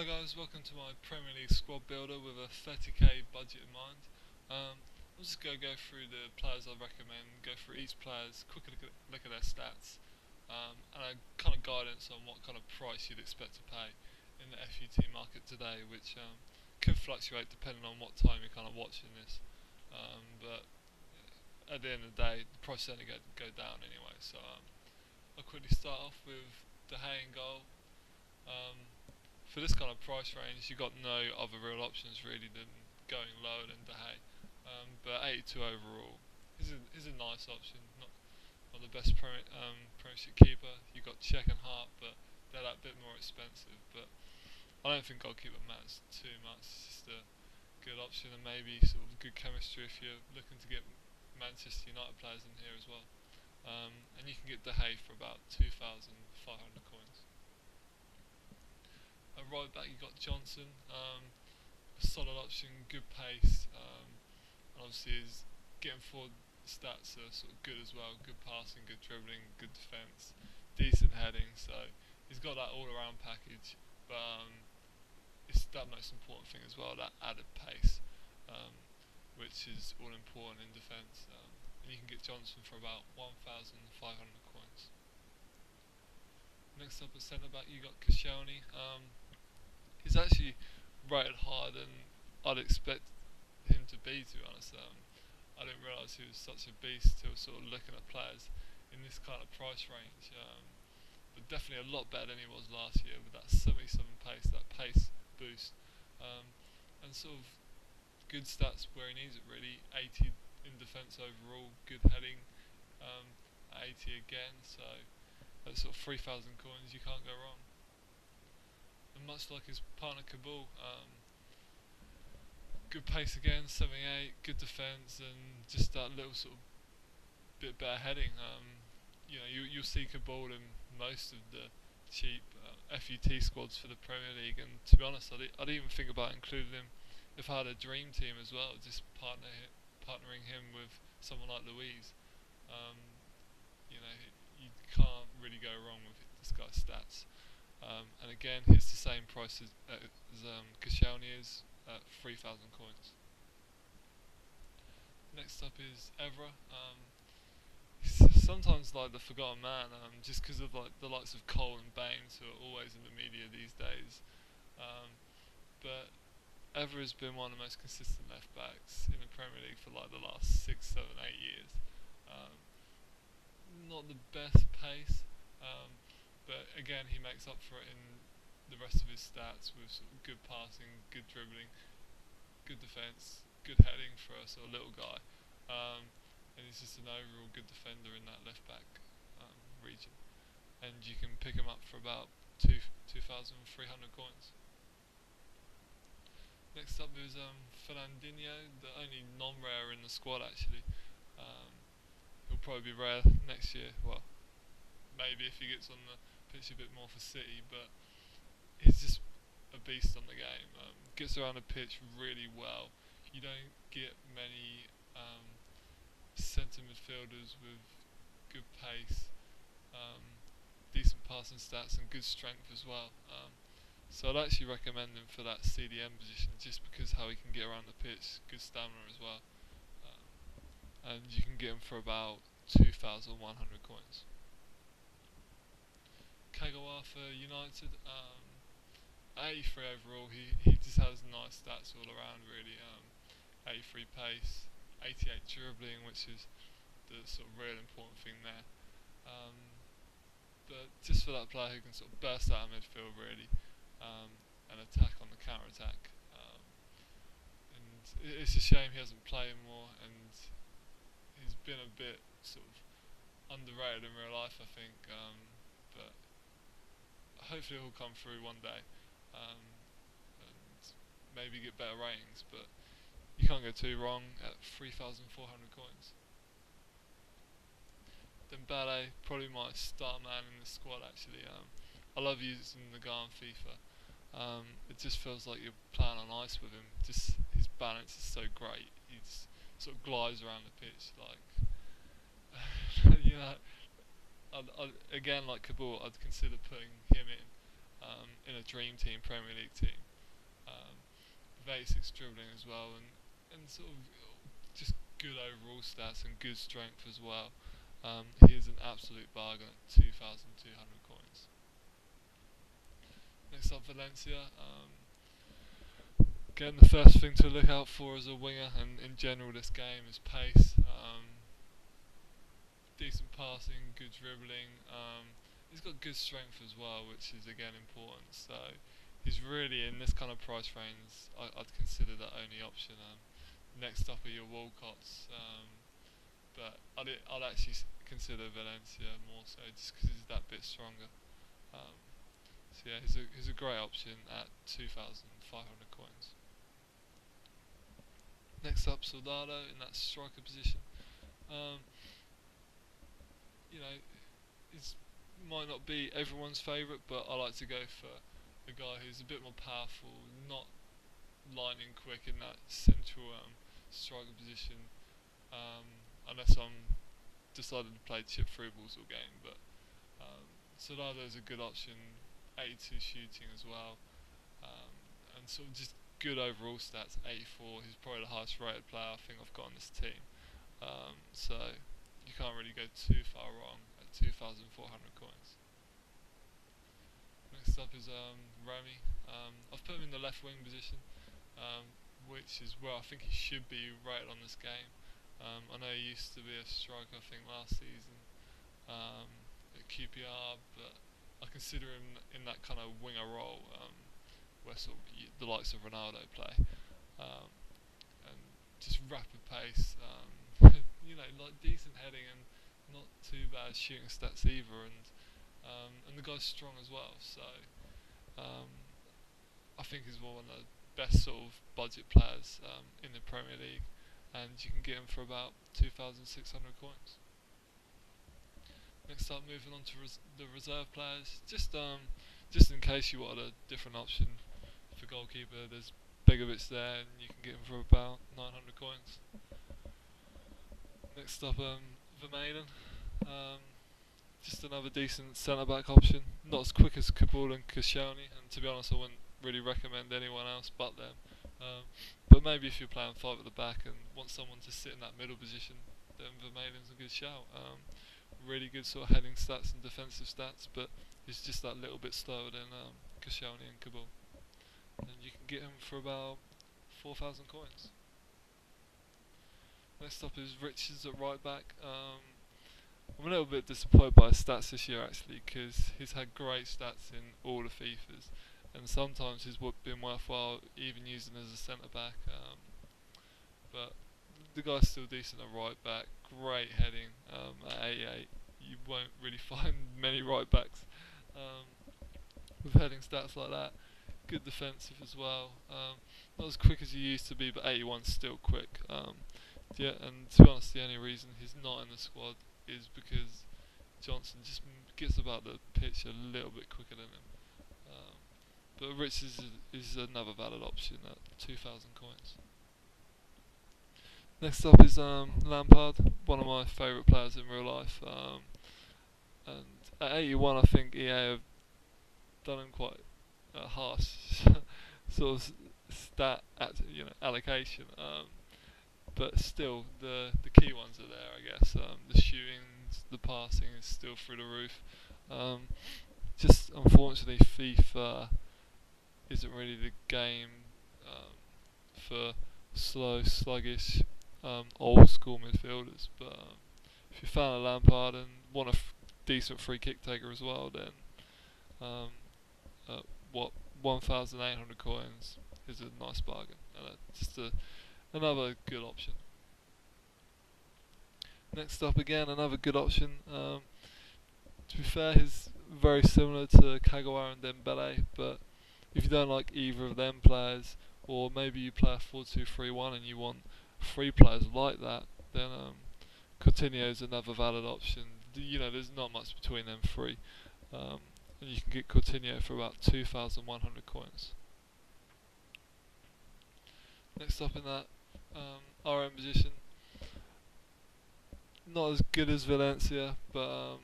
Hi guys, welcome to my Premier League squad builder with a 30k budget in mind. I'm just going to go through the players I recommend, go through each player's quick look at their stats, and a kind of guidance on what kind of price you'd expect to pay in the FUT market today, which could fluctuate depending on what time you're kind of watching this. But at the end of the day, the price is only going to go down anyway. So I'll quickly start off with De Gea in goal. For this kind of price range, you've got no other real options really than going lower than De Gea. But 82 overall is a nice option. Not the best Premiership keeper. You've got Czech and Hart, but they're that bit more expensive. But I don't think goalkeeper matters too much. It's just a good option and maybe sort of good chemistry if you're looking to get Manchester United players in here as well. And you can get De Gea for about 2,500 coins. Right back, you got Johnson, a solid option, good pace, and obviously his getting forward stats are sort of good as well. Good passing, good dribbling, good defence, decent heading. So he's got that all-around package. But it's that most important thing as well, that added pace, which is all important in defence. And you can get Johnson for about 1,500 coins. Next up at centre back, you got Koscielny. He's actually rated higher than I'd expect him to be honest. I didn't realise he was such a beast till sort of looking at players in this kind of price range. But definitely a lot better than he was last year with that 77 pace, that pace boost. And sort of good stats where he needs it really. 80 in defence overall, good heading, 80 again. So that's sort of 3,000 coins, you can't go wrong. And much like his partner Kabul, good pace again, 78, good defence, and just that little sort of bit better heading. You'll see Kabul in most of the cheap FUT squads for the Premier League, and to be honest, I'd even think about including him if I had a dream team as well, just partnering him with someone like Louise. You can't really go wrong with this guy's stats. And again, he's the same price as Koscielny is at 3,000 coins. Next up is Evra. He's sometimes like the forgotten man, just because of like the likes of Cole and Baines, who are always in the media these days. But Evra has been one of the most consistent left backs in the Premier League for like the last 6, 7, 8 years. Not the best pace. But again, he makes up for it in the rest of his stats with sort of good passing, good dribbling, good defence, good heading for a sort of little guy. And he's just an overall good defender in that left back region. And you can pick him up for about 2,300 coins. Next up is Fernandinho, the only non-rare in the squad actually. He'll probably be rare next year. Well, maybe if he gets on the pitch a bit more for City, but he's just a beast on the game. Gets around the pitch really well. You don't get many centre midfielders with good pace, decent passing stats, and good strength as well. So I'd actually recommend him for that CDM position, just because how he can get around the pitch, good stamina as well. And you can get him for about 2,100 coins. Kagawa for United, 83 overall. He just has nice stats all around really. 83 pace, 88 dribbling, which is the sort of real important thing there. But just for that player who can sort of burst out of midfield really, and attack on the counter attack. And it's a shame he hasn't played more, and he's been a bit sort of underrated in real life, I think. But hopefully he'll come through one day, and maybe get better ratings. But you can't go too wrong at 3,400 coins. Dembele, probably my star man in the squad actually. I love using the guy on FIFA. It just feels like you're playing on ice with him. Just his balance is so great. He just sort of glides around the pitch like, you know. Again, like Kabul, I'd consider putting him in in a dream team, Premier League team. Um, with 86 dribbling as well, and sort of just good overall stats and good strength as well. He is an absolute bargain at 2,200 coins. Next up, Valencia. Again, the first thing to look out for as a winger, and in general this game, is pace. Decent passing, good dribbling. He's got good strength as well, which is again important. So he's really in this kind of price range. I'd consider the only option. Next up are your Walcotts, but I'd actually consider Valencia more so, just because he's that bit stronger. Um, so yeah, he's a great option at 2,500 coins. Next up, Soldado in that striker position. Um, you know, it might not be everyone's favourite, but I like to go for a guy who's a bit more powerful, not lightning quick in that central striker position. Unless I'm decided to play chip through balls all game, but Soldado is a good option. 82 shooting as well, and sort of just good overall stats. 84. He's probably the highest rated player I think I've got on this team. So you can't really go too far wrong at 2,400 coins. Next up is Rami. I've put him in the left wing position, which is where I think he should be rated on this game. I know he used to be a striker, I think, last season at QPR, but I consider him in that kind of winger role, where sort of the likes of Ronaldo play, and just rapid pace. Like decent heading and not too bad shooting stats either, and the guy's strong as well. So I think he's one of the best sort of budget players in the Premier League, and you can get him for about 2,600 coins. Next up, moving on to the reserve players. Just in case you wanted a different option for goalkeeper, there's Begovic there, and you can get him for about 900 coins. Next up, Vermaelen. Just another decent centre back option. Not as quick as Kabul and Koscielny, and to be honest, I wouldn't really recommend anyone else but them. But maybe if you're playing five at the back and want someone to sit in that middle position, then Vermaelen's a good shout. Really good sort of heading stats and defensive stats, but he's just that little bit slower than Koscielny and Kabul. And you can get him for about 4,000 coins. Next up is Richards at right back. I'm a little bit disappointed by his stats this year actually, because he's had great stats in all the FIFAs, and sometimes he's been worthwhile even using as a centre back. But the guy's still decent at right back. Great heading at 88. You won't really find many right backs with heading stats like that. Good defensive as well. Not as quick as he used to be, but 81's still quick. Yeah, and to be honest, the only reason he's not in the squad is because Johnson just gets about the pitch a little bit quicker than him. But Richards is another valid option at 2,000 coins. Next up is Lampard, one of my favourite players in real life. And at 81, I think EA have done him quite harsh sort of stat allocation. But still, the key ones are there, I guess. The shooting, the passing is still through the roof. Just unfortunately, FIFA isn't really the game for slow, sluggish, old school midfielders. But if you're a fan of Lampard and want a decent free kick taker as well, then 1,800 coins is a nice bargain, and just another good option. Next up, again, another good option. To be fair, he's very similar to Kagawa and Dembele, but if you don't like either of them players, or maybe you play a 4-2-3-1 and you want three players like that, then Coutinho is another valid option. There's not much between them three, and you can get Coutinho for about 2,100 coins. Next up in that RM position, not as good as Valencia, but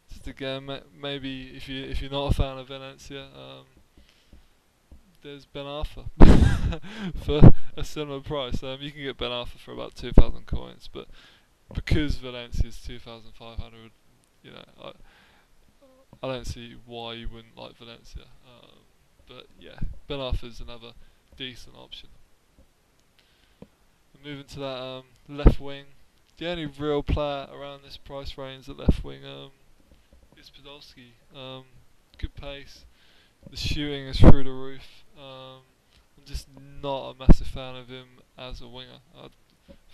just again, maybe if you're not a fan of Valencia, there's Ben Arthur for a similar price. You can get Ben Arthur for about 2,000 coins, but because Valencia's 2,500, you know, I don't see why you wouldn't like Valencia. But yeah, Ben Arthur's another decent option. Moving to that left wing, the only real player around this price range at left wing is Podolski. Good pace, the shooting is through the roof. I'm just not a massive fan of him as a winger. I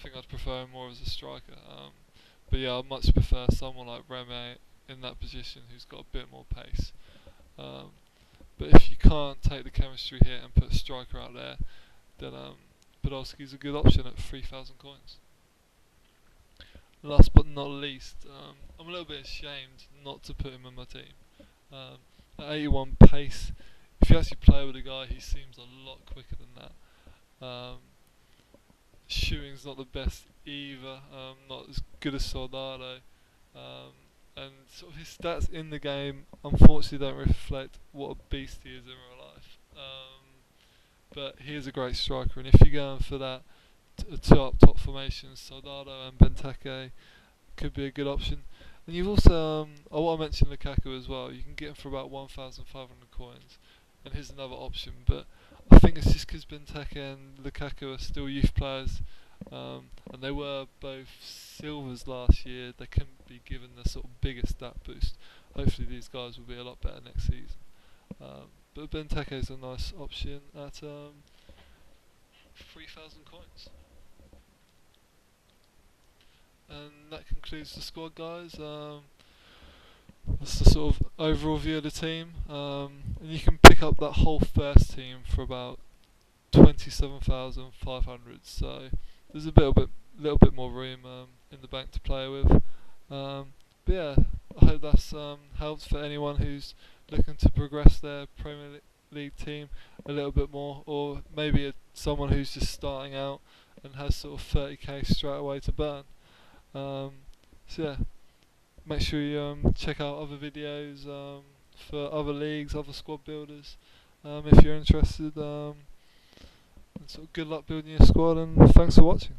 think I'd prefer him more as a striker. But yeah, I'd much prefer someone like Reme in that position who's got a bit more pace. But if you can't take the chemistry hit and put a striker out there, then Podolski's a good option at 3,000 coins. Last but not least, I'm a little bit ashamed not to put him in my team. At 81 pace, if you actually play with a guy, he seems a lot quicker than that. Shooting's not the best either, not as good as Soldado. And sort of his stats in the game unfortunately don't reflect what a beast he is in real life. But he is a great striker, and if you're going for that two up top formations, Soldado and Benteke could be a good option. And you've also, I want to mention Lukaku as well. You can get him for about 1,500 coins, and here's another option. But I think it's just because Benteke and Lukaku are still youth players, and they were both silvers last year. They couldn't be given the sort of biggest stat boost. Hopefully these guys will be a lot better next season. But Benteke is a nice option at 3,000 coins. And that concludes the squad, guys. That's the sort of overall view of the team. And you can pick up that whole first team for about 27,500. So there's a little bit more room in the bank to play with. But yeah, I hope that's helped for anyone who's looking to progress their Premier League team a little bit more, or maybe someone who's just starting out and has sort of 30k straight away to burn. So yeah, make sure you check out other videos for other leagues, other squad builders, if you're interested. And sort of good luck building your squad, and thanks for watching.